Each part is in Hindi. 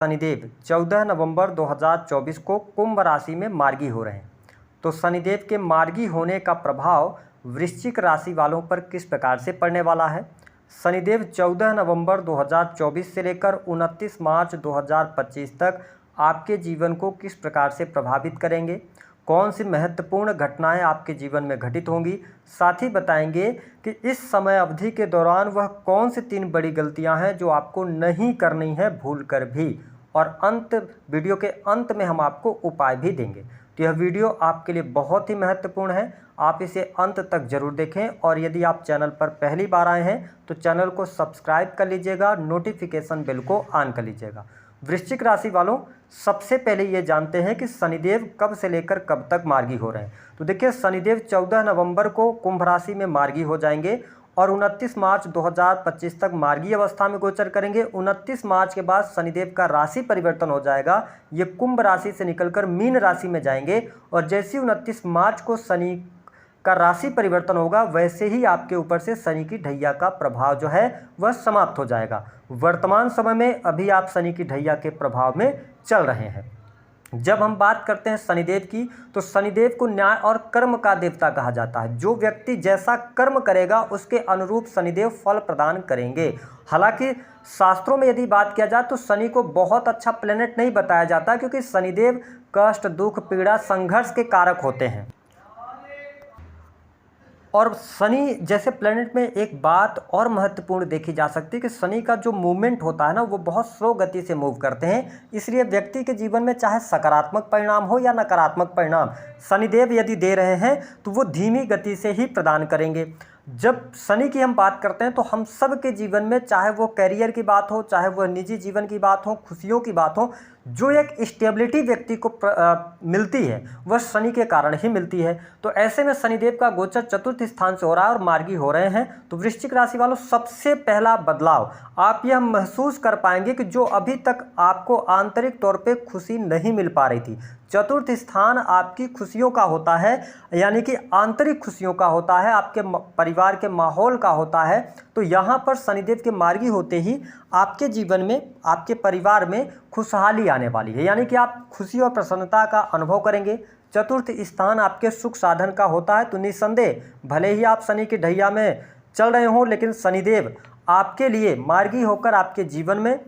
शनिदेव 14 नवंबर 2024 को कुंभ राशि में मार्गी हो रहे हैं। तो शनिदेव के मार्गी होने का प्रभाव वृश्चिक राशि वालों पर किस प्रकार से पड़ने वाला है। शनिदेव 14 नवंबर 2024 से लेकर 29 मार्च 2025 तक आपके जीवन को किस प्रकार से प्रभावित करेंगे, कौन सी महत्वपूर्ण घटनाएं आपके जीवन में घटित होंगी, साथ ही बताएंगे कि इस समय अवधि के दौरान वह कौन सी 3 बड़ी गलतियां हैं जो आपको नहीं करनी है भूल कर भी। और वीडियो के अंत में हम आपको उपाय भी देंगे। तो यह वीडियो आपके लिए बहुत ही महत्वपूर्ण है, आप इसे अंत तक जरूर देखें। और यदि आप चैनल पर पहली बार आए हैं तो चैनल को सब्सक्राइब कर लीजिएगा, नोटिफिकेशन बेल को ऑन कर लीजिएगा। वृश्चिक राशि वालों, सबसे पहले ये जानते हैं कि शनिदेव कब से लेकर कब तक मार्गी हो रहे हैं। तो देखिए, शनिदेव 14 नवंबर को कुंभ राशि में मार्गी हो जाएंगे और 29 मार्च 2025 तक मार्गी अवस्था में गोचर करेंगे। 29 मार्च के बाद शनिदेव का राशि परिवर्तन हो जाएगा, ये कुंभ राशि से निकलकर मीन राशि में जाएंगे। और जैसे 29 मार्च को शनि का राशि परिवर्तन होगा, वैसे ही आपके ऊपर से शनि की ढैया का प्रभाव जो है वह समाप्त हो जाएगा। वर्तमान समय में अभी आप शनि की ढैया के प्रभाव में चल रहे हैं। जब हम बात करते हैं शनिदेव की, तो शनिदेव को न्याय और कर्म का देवता कहा जाता है। जो व्यक्ति जैसा कर्म करेगा उसके अनुरूप शनिदेव फल प्रदान करेंगे। हालांकि शास्त्रों में यदि बात किया जाए तो शनि को बहुत अच्छा प्लेनेट नहीं बताया जाता, क्योंकि शनिदेव कष्ट, दुख, पीड़ा, संघर्ष के कारक होते हैं। और शनि जैसे प्लेनेट में एक बात और महत्वपूर्ण देखी जा सकती है कि शनि का जो मूवमेंट होता है ना, वो बहुत स्लो गति से मूव करते हैं। इसलिए व्यक्ति के जीवन में चाहे सकारात्मक परिणाम हो या नकारात्मक परिणाम, शनिदेव यदि दे रहे हैं तो वो धीमी गति से ही प्रदान करेंगे। जब शनि की हम बात करते हैं तो हम सब के जीवन में, चाहे वो कैरियर की बात हो, चाहे वह निजी जीवन की बात हो, खुशियों की बात हो, जो एक स्टेबिलिटी व्यक्ति को मिलती है वह शनि के कारण ही मिलती है। तो ऐसे में शनिदेव का गोचर चतुर्थ स्थान से हो रहा है और मार्गी हो रहे हैं। तो वृश्चिक राशि वालों, सबसे पहला बदलाव आप यह महसूस कर पाएंगे कि जो अभी तक आपको आंतरिक तौर पे खुशी नहीं मिल पा रही थी, चतुर्थ स्थान आपकी खुशियों का होता है, यानी कि आंतरिक खुशियों का होता है, आपके परिवार के माहौल का होता है। तो यहाँ पर शनिदेव के मार्गी होते ही आपके जीवन में, आपके परिवार में खुशहाली आने वाली है, यानी कि आप खुशी और प्रसन्नता का अनुभव करेंगे। चतुर्थ स्थान आपके सुख साधन का होता है। तो निस्संदेह भले ही आप शनि की ढैया में चल रहे हों, लेकिन शनिदेव आपके लिए मार्गी होकर आपके जीवन में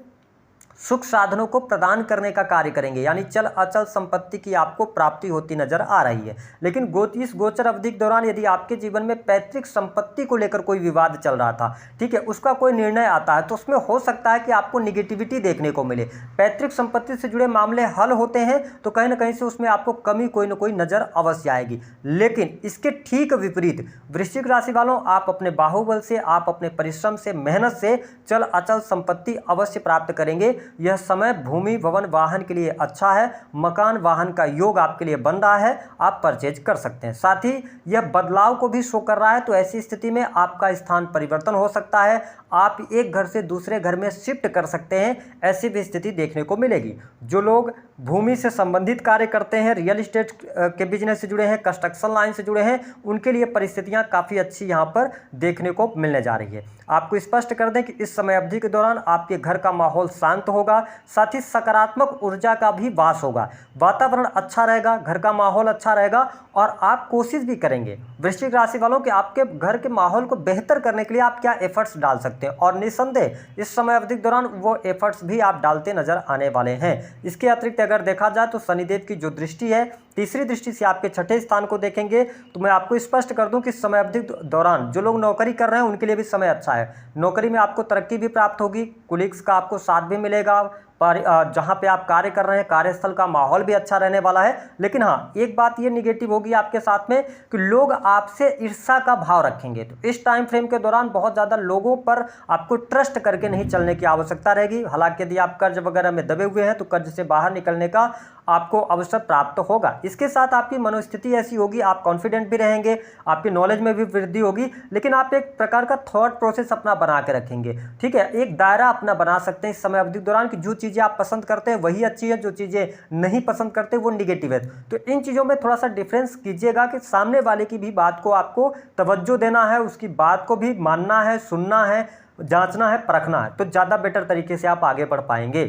सुख साधनों को प्रदान करने का कार्य करेंगे, यानी चल अचल संपत्ति की आपको प्राप्ति होती नजर आ रही है। लेकिन इस गोचर अवधि के दौरान यदि आपके जीवन में पैतृक संपत्ति को लेकर कोई विवाद चल रहा था, ठीक है, उसका कोई निर्णय आता है, तो उसमें हो सकता है कि आपको निगेटिविटी देखने को मिले। पैतृक संपत्ति से जुड़े मामले हल होते हैं तो कहीं ना कहीं से उसमें आपको कमी कोई ना कोई नजर अवश्य आएगी। लेकिन इसके ठीक विपरीत वृश्चिक राशि वालों, आप अपने बाहुबल से, आप अपने परिश्रम से, मेहनत से चल अचल संपत्ति अवश्य प्राप्त करेंगे। यह समय भूमि, भवन, वाहन के लिए अच्छा है। मकान, वाहन का योग आपके लिए बन रहा है, आप परचेज कर सकते हैं। साथ ही यह बदलाव को भी शो कर रहा है। तो ऐसी स्थिति में आपका स्थान परिवर्तन हो सकता है, आप एक घर से दूसरे घर में शिफ्ट कर सकते हैं, ऐसी भी स्थिति देखने को मिलेगी। जो लोग भूमि से संबंधित कार्य करते हैं, रियल एस्टेट के बिजनेस से जुड़े हैं, कंस्ट्रक्शन लाइन से जुड़े हैं, उनके लिए परिस्थितियां काफ़ी अच्छी यहाँ पर देखने को मिलने जा रही है। आपको स्पष्ट कर दें कि इस समय अवधि के दौरान आपके घर का माहौल शांत होगा, साथ ही सकारात्मक ऊर्जा का भी वास होगा, वातावरण अच्छा रहेगा, घर का माहौल अच्छा रहेगा। और आप कोशिश भी करेंगे वृश्चिक राशि वालों कि आपके घर के माहौल को बेहतर करने के लिए आप क्या एफर्ट्स डाल सकते हैं, और निस्संदेह इस समय अवधि के दौरान वो एफर्ट्स भी आप डालते नजर आने वाले हैं। इसके अतिरिक्त अगर देखा जाए तो शनिदेव की जो दृष्टि है, तीसरी दृष्टि से आपके छठे स्थान को देखेंगे। तो मैं आपको स्पष्ट कर दूं कि समय अवधि दौरान जो लोग नौकरी कर रहे हैं उनके लिए भी समय अच्छा है। नौकरी में आपको तरक्की भी प्राप्त होगी, कुलीग्स का आपको साथ भी मिलेगा, जहाँ पे आप कार्य कर रहे हैं कार्यस्थल का माहौल भी अच्छा रहने वाला है। लेकिन हाँ, एक बात ये निगेटिव होगी आपके साथ में कि लोग आपसे ईर्ष्या का भाव रखेंगे। तो इस टाइम फ्रेम के दौरान बहुत ज़्यादा लोगों पर आपको ट्रस्ट करके नहीं चलने की आवश्यकता रहेगी। हालांकि यदि आप कर्ज वगैरह में दबे हुए हैं तो कर्ज से बाहर निकलने का आपको अवसर प्राप्त होगा। इसके साथ आपकी मनोस्थिति ऐसी होगी, आप कॉन्फिडेंट भी रहेंगे, आपकी नॉलेज में भी वृद्धि होगी, लेकिन आप एक प्रकार का थॉट प्रोसेस अपना बना के रखेंगे, ठीक है, एक दायरा अपना बना सकते हैं इस समय अवधि के दौरान कि जो चीज़ें आप पसंद करते हैं वही अच्छी है, जो चीज़ें नहीं पसंद करते वो निगेटिव है। तो इन चीज़ों में थोड़ा सा डिफरेंस कीजिएगा कि सामने वाले की भी बात को आपको तवज्जो देना है, उसकी बात को भी मानना है, सुनना है, जांचना है, परखना है, तो ज़्यादा बेटर तरीके से आप आगे बढ़ पाएंगे।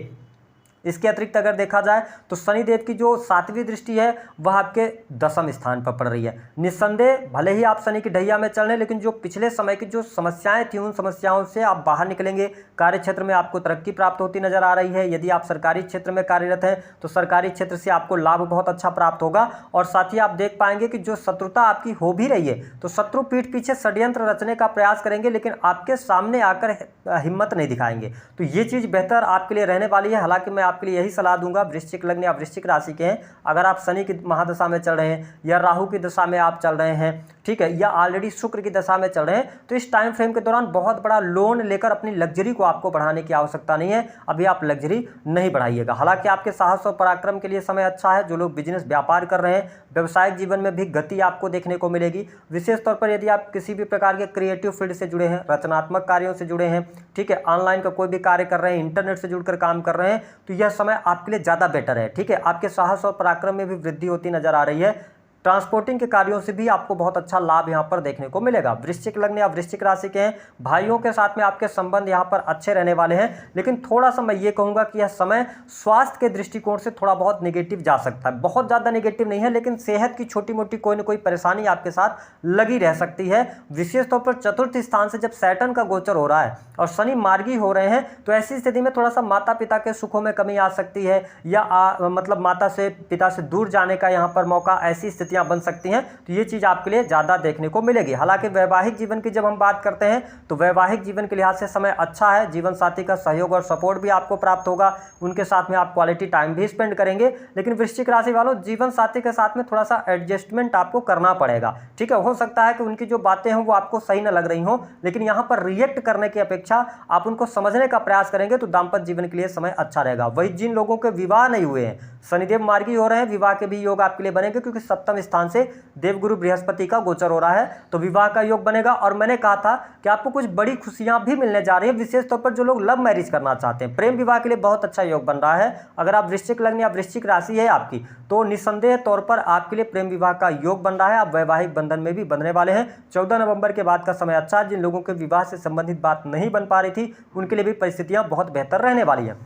इसके अतिरिक्त अगर देखा जाए तो शनिदेव की जो 7वीं दृष्टि है वह आपके 10वें स्थान पर पड़ रही है। निस्संदेह भले ही आप शनि की ढैया में चल रहे हैं, लेकिन जो पिछले समय की जो समस्याएं थी उन समस्याओं से आप बाहर निकलेंगे। कार्य क्षेत्र में आपको तरक्की प्राप्त होती नजर आ रही है। यदि आप सरकारी क्षेत्र में कार्यरत हैं तो सरकारी क्षेत्र से आपको लाभ बहुत अच्छा प्राप्त होगा। और साथ ही आप देख पाएंगे कि जो शत्रुता आपकी हो भी रही है तो शत्रु पीठ पीछे षड्यंत्र रचने का प्रयास करेंगे, लेकिन आपके सामने आकर हिम्मत नहीं दिखाएंगे। तो ये चीज़ बेहतर आपके लिए रहने वाली है। हालांकि मैं आपके लिए यही सलाह दूंगा, वृश्चिक लग्न या वृश्चिक राशि के हैं, अगर आप शनि की महादशा में चल रहे हैं या राहु की दशा में आप चल रहे हैं, ठीक है, या ऑलरेडी शुक्र की दशा में चल रहे हैं, तो इस टाइम फ्रेम के दौरान बहुत बड़ा लोन लेकर अपनी लग्जरी को आपको बढ़ाने की आवश्यकता नहीं है। अभी आप लग्जरी नहीं बढ़ाइएगा। हालांकि आपके साहस और पराक्रम के लिए समय अच्छा है। जो लोग बिजनेस व्यापार कर रहे हैं, व्यवसायिक जीवन में भी गति आपको देखने को मिलेगी। विशेष तौर पर यदि आप किसी भी प्रकार के क्रिएटिव फील्ड से जुड़े हैं, रचनात्मक कार्यों से जुड़े हैं, ठीक है, ऑनलाइन का कोई भी कार्य कर रहे हैं, इंटरनेट से जुड़कर काम कर रहे हैं, तो यह समय आपके लिए ज़्यादा बेटर है। ठीक है, आपके साहस और पराक्रम में भी वृद्धि होती नजर आ रही है। ट्रांसपोर्टिंग के कार्यों से भी आपको बहुत अच्छा लाभ यहाँ पर देखने को मिलेगा। वृश्चिक लग्न या वृश्चिक राशि के हैं, भाइयों के साथ में आपके संबंध यहाँ पर अच्छे रहने वाले हैं, लेकिन थोड़ा सा मैं ये कहूँगा कि यह समय स्वास्थ्य के दृष्टिकोण से थोड़ा बहुत नेगेटिव जा सकता है। बहुत ज़्यादा नेगेटिव नहीं है, लेकिन सेहत की छोटी मोटी कोई ना कोई परेशानी आपके साथ लगी रह सकती है। विशेष तौर पर चतुर्थ स्थान से जब सैटर्न का गोचर हो रहा है और शनि मार्गी हो रहे हैं, तो ऐसी स्थिति में थोड़ा सा माता पिता के सुखों में कमी आ सकती है, या मतलब माता से पिता से दूर जाने का यहाँ पर मौका, ऐसी स्थितियाँ बन सकती हैं। तो ये चीज़ आपके लिए ज़्यादा देखने को मिलेगी। हालांकि वैवाहिक जीवन की जब हम बात करते हैं तो वैवाहिक जीवन के लिहाज से समय अच्छा है। जीवन साथी का सहयोग और सपोर्ट भी आपको प्राप्त होगा, उनके साथ में आप क्वालिटी टाइम भी स्पेंड करेंगे। लेकिन वृश्चिक राशि वालों, जीवन साथी के साथ में थोड़ा सा एडजस्टमेंट आपको करना पड़ेगा। ठीक है, हो सकता है कि उनकी जो बातें हों वो आपको सही न लग रही हों, लेकिन यहाँ पर रिएक्ट करने की अपेक्षा आप उनको समझने का प्रयास करेंगे तो दाम्पत्य जीवन के लिए समय अच्छा रहेगा। वही जिन लोगों के विवाह नहीं हुए हैं, शनिदेव मार्गी हो रहे हैं, विवाह के भी योग आपके लिए बनेंगे, क्योंकि 7वें स्थान से देवगुरु बृहस्पति का गोचर हो रहा है, तो विवाह का योग बनेगा। और मैंने कहा था कि आपको कुछ बड़ी खुशियां भी मिलने जा रही है, विशेष तौर पर जो लोग लव मैरिज करना चाहते हैं, प्रेम विवाह के लिए बहुत अच्छा योग बन रहा है। अगर आप वृश्चिक लग्न या वृश्चिक राशि है आपकी, तो निस्संदेह तौर पर आपके लिए प्रेम विवाह का योग बन रहा है। आप वैवाहिक बंधन में भी बंधने वाले हैं। 14 नवंबर के बाद का समय अच्छा है। जिन लोगों के विवाह से संबंधित बात नहीं बन पा रही थी, उनके लिए भी परिस्थितियां बहुत बेहतर रहने वाली है।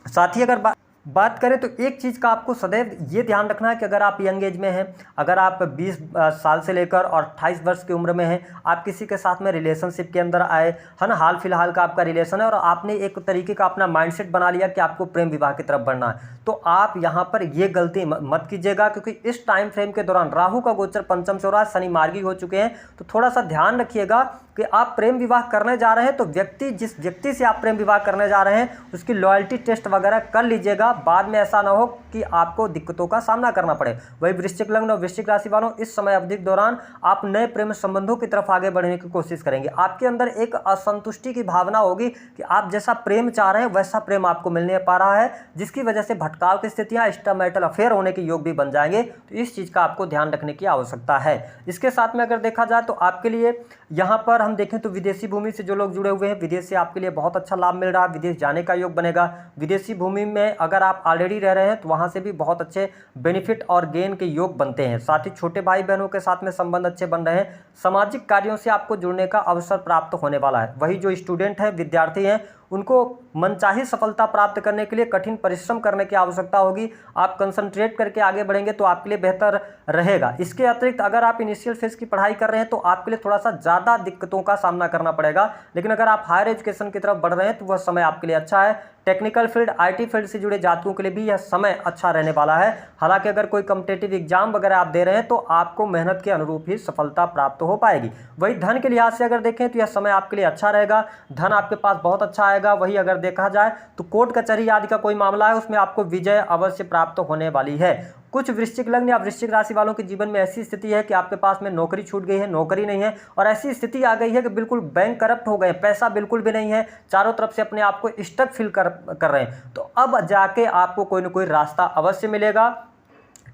साथ ही अगर बात करें तो एक चीज़ का आपको सदैव ये ध्यान रखना है कि अगर आप यंग एज में हैं, अगर आप 20 साल से लेकर और 28 वर्ष की उम्र में हैं, आप किसी के साथ में रिलेशनशिप के अंदर आए, है ना, हाल फिलहाल का आपका रिलेशन है और आपने एक तरीके का अपना माइंडसेट बना लिया कि आपको प्रेम विवाह की तरफ बढ़ना है, तो आप यहाँ पर ये गलती मत कीजिएगा। क्योंकि इस टाइम फ्रेम के दौरान राहु का गोचर पंचम से हो रहा है, शनि मार्गी हो चुके हैं, तो थोड़ा सा ध्यान रखिएगा कि आप प्रेम विवाह करने जा रहे हैं तो जिस व्यक्ति से आप प्रेम विवाह करने जा रहे हैं उसकी लॉयल्टी टेस्ट वगैरह कर लीजिएगा। बाद में ऐसा ना हो कि आपको दिक्कतों का सामना करना पड़े। वही वृश्चिक लग्न और वृश्चिक राशि वालों, इस समय अवधि के दौरान आप नए प्रेम संबंधों की तरफ आगे बढ़ने की कोशिश करेंगे। आपके अंदर एक असंतुष्टि की भावना होगी कि आप जैसा प्रेम चाह रहे हैं वैसा प्रेम आपको मिल नहीं पा रहा है, जिसकी वजह से भटकाव की स्थितियां, एक्स्ट्रामैरिटल अफेयर होने के योग भी बन जाएंगे। तो इस चीज़ का आपको ध्यान रखने की आवश्यकता है। इसके साथ में अगर देखा जाए तो आपके लिए यहाँ पर हम देखें तो विदेशी भूमि से जो लोग जुड़े हुए हैं, विदेश से आपके लिए बहुत अच्छा लाभ मिल रहा है, विदेश जाने का योग बनेगा। विदेशी भूमि में अगर आप ऑलरेडी रह रहे हैं तो वहाँ से भी बहुत अच्छे बेनिफिट और गेन के योग बनते हैं। साथ ही छोटे भाई बहनों के साथ में संबंध अच्छे बन रहे हैं। सामाजिक कार्यों से आपको जुड़ने का अवसर प्राप्त होने वाला है। वही जो स्टूडेंट हैं, विद्यार्थी हैं, उनको मनचाही सफलता प्राप्त करने के लिए कठिन परिश्रम करने की आवश्यकता होगी। आप कंसंट्रेट करके आगे बढ़ेंगे तो आपके लिए बेहतर रहेगा। इसके अतिरिक्त अगर आप इनिशियल फेज की पढ़ाई कर रहे हैं तो आपके लिए थोड़ा सा ज़्यादा दिक्कतों का सामना करना पड़ेगा, लेकिन अगर आप हायर एजुकेशन की तरफ बढ़ रहे हैं तो वह समय आपके लिए अच्छा है। टेक्निकल फील्ड, आईटी फील्ड से जुड़े जातकों के लिए भी यह समय अच्छा रहने वाला है। हालांकि अगर कोई कॉम्पिटिटिव एग्जाम वगैरह आप दे रहे हैं तो आपको मेहनत के अनुरूप ही सफलता प्राप्त हो पाएगी। वही धन के लिहाज से अगर देखें तो यह समय आपके लिए अच्छा रहेगा, धन आपके पास बहुत अच्छा आएगा। वही अगर देखा जाए तो कोर्ट कचहरी आदि का कोई मामला है उसमें आपको विजय अवश्य प्राप्त होने वाली है। कुछ वृश्चिक लग्न या वृश्चिक राशि वालों के जीवन में ऐसी स्थिति है कि आपके पास में नौकरी छूट गई है, नौकरी नहीं है, और ऐसी स्थिति आ गई है कि बिल्कुल बैंक करप्ट हो गए, पैसा बिल्कुल भी नहीं है, चारों तरफ से अपने आप को स्टक फील कर रहे हैं। तो अब जाके आपको कोई ना कोई रास्ता अवश्य मिलेगा।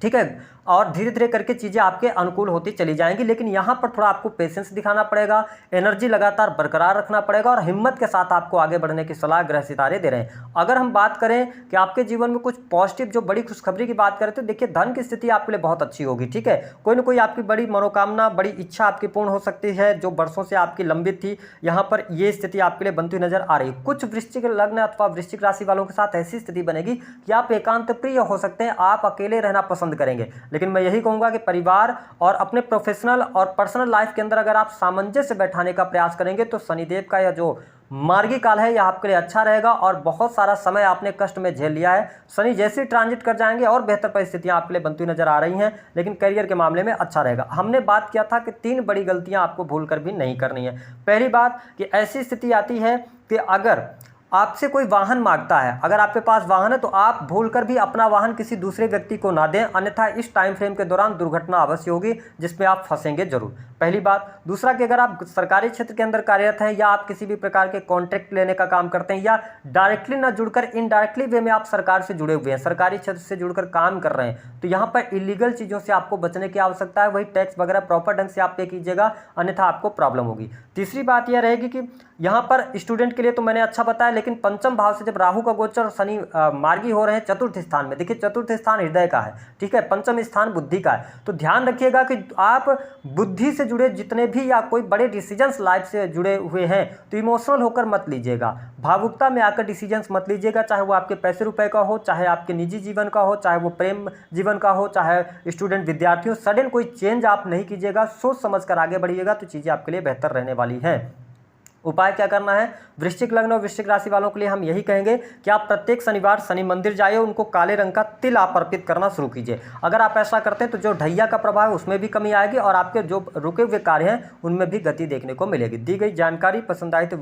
ठीक है, और धीरे धीरे करके चीज़ें आपके अनुकूल होती चली जाएंगी। लेकिन यहाँ पर थोड़ा आपको पेशेंस दिखाना पड़ेगा, एनर्जी लगातार बरकरार रखना पड़ेगा और हिम्मत के साथ आपको आगे बढ़ने की सलाह ग्रह सितारे दे रहे हैं। अगर हम बात करें कि आपके जीवन में कुछ पॉजिटिव जो बड़ी खुशखबरी की बात करें तो देखिए धन की स्थिति आपके लिए बहुत अच्छी होगी। ठीक है, कोई ना कोई आपकी बड़ी मनोकामना, बड़ी इच्छा आपकी पूर्ण हो सकती है जो वर्षों से आपकी लंबित थी। यहाँ पर ये स्थिति आपके लिए बनती नजर आ रही है। कुछ वृश्चिक लग्न अथवा वृश्चिक राशि वालों के साथ ऐसी स्थिति बनेगी कि आप एकांत प्रिय हो सकते हैं, आप अकेले रहना पसंद करेंगे। लेकिन मैं यही कहूंगा कि परिवार और अपने प्रोफेशनल और पर्सनल लाइफ के अंदर अगर आप सामंजस्य बैठाने का प्रयास करेंगे तो शनिदेव का यह जो मार्गी काल है यह आपके लिए अच्छा रहेगा। और बहुत सारा समय आपने कष्ट में झेल लिया है, शनि जैसे ट्रांजिट कर जाएंगे और बेहतर परिस्थितियां आपके लिए बनती नजर आ रही हैं। लेकिन करियर के मामले में अच्छा रहेगा। हमने बात किया था कि 3 बड़ी गलतियां आपको भूलकर भी नहीं करनी है। पहली बात कि ऐसी स्थिति आती है कि अगर आपसे कोई वाहन मांगता है, अगर आपके पास वाहन है तो आप भूलकर भी अपना वाहन किसी दूसरे व्यक्ति को ना दें, अन्यथा इस टाइम फ्रेम के दौरान दुर्घटना अवश्य होगी जिसमें आप फंसेंगे जरूर। पहली बात। दूसरा कि अगर आप सरकारी क्षेत्र के अंदर कार्यरत हैं या आप किसी भी प्रकार के कॉन्ट्रैक्ट लेने का काम करते हैं या डायरेक्टली ना जुड़कर इनडायरेक्टली वे में आप सरकार से जुड़े हुए हैं, सरकारी क्षेत्र से जुड़कर काम कर रहे हैं, तो यहाँ पर इलीगल चीज़ों से आपको बचने की आवश्यकता है। वही टैक्स वगैरह प्रॉपर ढंग से आप पे कीजिएगा, अन्यथा आपको प्रॉब्लम होगी। तीसरी बात यह रहेगी कि यहाँ पर स्टूडेंट के लिए तो मैंने अच्छा बताया, लेकिन पंचम भाव से जब राहु का गोचर शनि मार्गी हो रहे हैं चतुर्थ स्थान में, देखिए चतुर्थ स्थान हृदय का है, ठीक है, पंचम स्थान बुद्धि का है, तो ध्यान रखिएगा कि आप बुद्धि से जुड़े जितने भी या कोई बड़े डिसीजंस लाइफ से जुड़े हुए हैं तो इमोशनल होकर मत लीजिएगा, भावुकता में आकर डिसीजंस मत लीजिएगा, चाहे वो आपके पैसे रुपए का हो, चाहे आपके निजी जीवन का हो, चाहे वो प्रेम जीवन का हो, चाहे स्टूडेंट विद्यार्थी हो। सडन कोई चेंज आप नहीं कीजिएगा, सोच समझ कर आगे बढ़िएगा तो चीज़ें आपके लिए बेहतर रहने वाली हैं। उपाय क्या करना है? वृश्चिक लग्न और वृश्चिक राशि वालों के लिए हम यही कहेंगे कि आप प्रत्येक शनिवार शनि मंदिर जाइए, उनको काले रंग का तिल आप अर्पित करना शुरू कीजिए। अगर आप ऐसा करते हैं तो जो ढैया का प्रभाव है उसमें भी कमी आएगी और आपके जो रुके हुए कार्य हैं उनमें भी गति देखने को मिलेगी। दी गई जानकारी पसंद आई तो